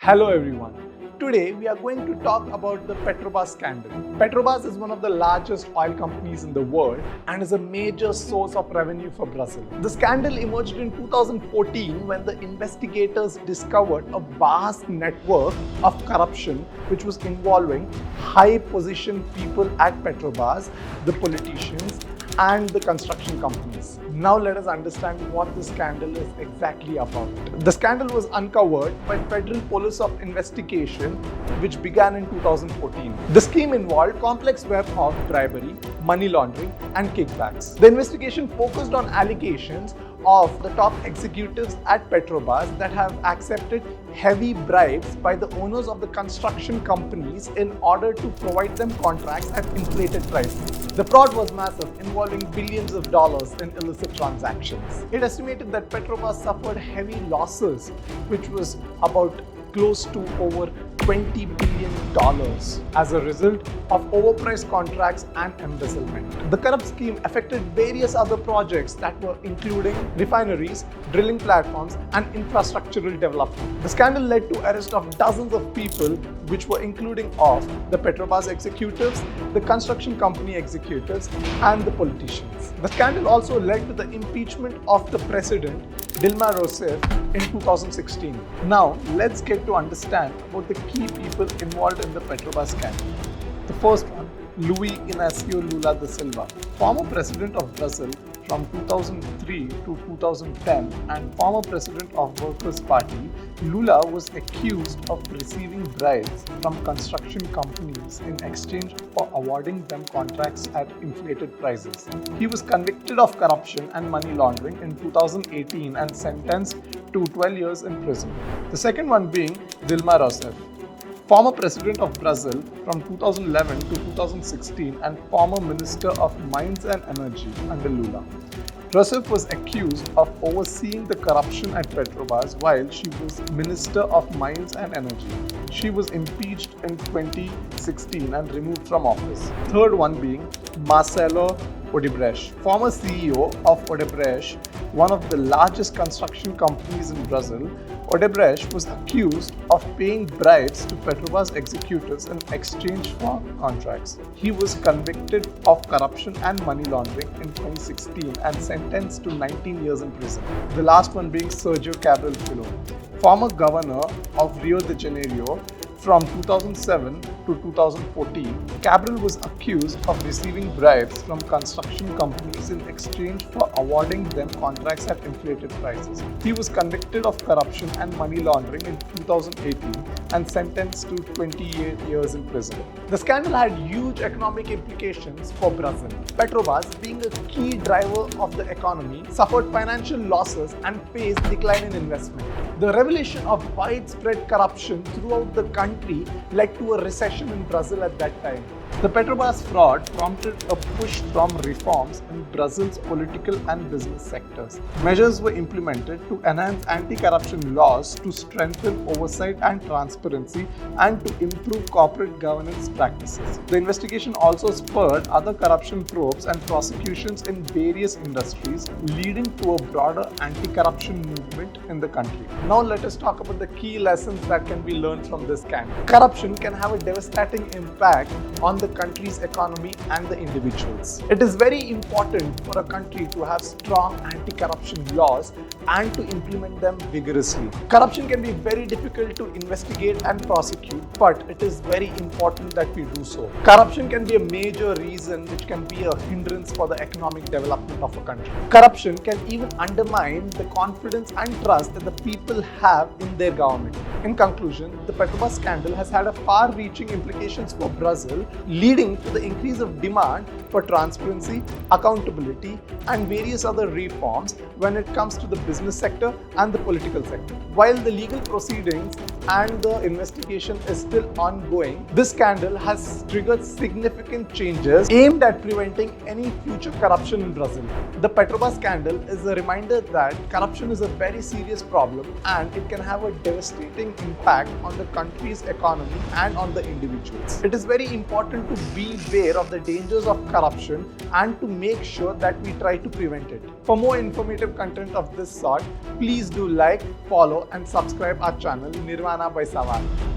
Hello everyone. Today we are going to talk about the Petrobras scandal. Petrobras is one of the largest oil companies in the world and is a major source of revenue for Brazil. The scandal emerged in 2014 when the investigators discovered a vast network of corruption which was involving high-positioned people at Petrobras, the politicians, and the construction companies. Now let us understand what the scandal is exactly about. The scandal was uncovered by Federal Police of Investigation, which began in 2014. The scheme involved complex web of bribery, money laundering, and kickbacks. The investigation focused on allegations of the top executives at Petrobras that have accepted heavy bribes by the owners of the construction companies in order to provide them contracts at inflated prices. The fraud was massive, involving billions of dollars in illicit transactions. It estimated that Petrobras suffered heavy losses, which was about close to over $20 billion as a result of overpriced contracts and embezzlement. The corrupt scheme affected various other projects that were including refineries, drilling platforms, and infrastructural development. The scandal led to arrest of dozens of people, which were including of the Petrobras executives, the construction company executives, and the politicians. The scandal also led to the impeachment of the president, Dilma Rousseff, in 2016. Now, let's get to understand about the key people involved in the Petrobras scandal. The first one, Luiz Inácio Lula da Silva, former president of Brazil from 2003 to 2010 and former president of Workers' Party. Lula was accused of receiving bribes from construction companies in exchange for awarding them contracts at inflated prices. He was convicted of corruption and money laundering in 2018 and sentenced to 12 years in prison. The second one being Dilma Rousseff, former president of Brazil from 2011 to 2016 and former minister of mines and energy under Lula. Rousseff was accused of overseeing the corruption at Petrobras while she was Minister of Mines and Energy. She was impeached in 2016 and removed from office. Third one being Marcelo Odebrecht, former CEO of Odebrecht, one of the largest construction companies in Brazil. Odebrecht was accused of paying bribes to Petrobras executives in exchange for contracts. He was convicted of corruption and money laundering in 2016 and sentenced to 19 years in prison. The last one being Sergio Cabral Filho, former governor of Rio de Janeiro from 2007 to 2014. Cabral was accused of receiving bribes from construction companies in exchange for awarding them contracts at inflated prices. He was convicted of corruption and money laundering in 2018 and sentenced to 28 years in prison. The scandal had huge economic implications for Brazil. Petrobras, being a key driver of the economy, suffered financial losses and faced decline in investment. The revelation of widespread corruption throughout the country led to a recession in Brazil at that time. The Petrobras fraud prompted a push from reforms in Brazil's political and business sectors. Measures were implemented to enhance anti-corruption laws, to strengthen oversight and transparency, and to improve corporate governance practices. The investigation also spurred other corruption probes and prosecutions in various industries, leading to a broader anti-corruption movement in the country. Now let us talk about the key lessons that can be learned from this scandal. Corruption can have a devastating impact on the country's economy and the individuals. It is very important for a country to have strong anti-corruption laws and to implement them vigorously. Corruption can be very difficult to investigate and prosecute, but it is very important that we do so. Corruption can be a major reason which can be a hindrance for the economic development of a country. Corruption can even undermine the confidence and trust that the people have in their government. In conclusion, the Petrobras scandal has had a far-reaching implications for Brazil, leading to the increase of demand for transparency, accountability, and various other reforms when it comes to the business sector and the political sector. While the legal proceedings and the investigation is still ongoing, this scandal has triggered significant changes aimed at preventing any future corruption in Brazil. The Petrobras scandal is a reminder that corruption is a very serious problem and it can have a devastating impact on the country's economy and on the individuals. It is very important to be aware of the dangers of corruption and to make sure that we try to prevent it. For more informative content of this sort, please do like, follow and subscribe our channel Nirvana पैमाना by सवाल.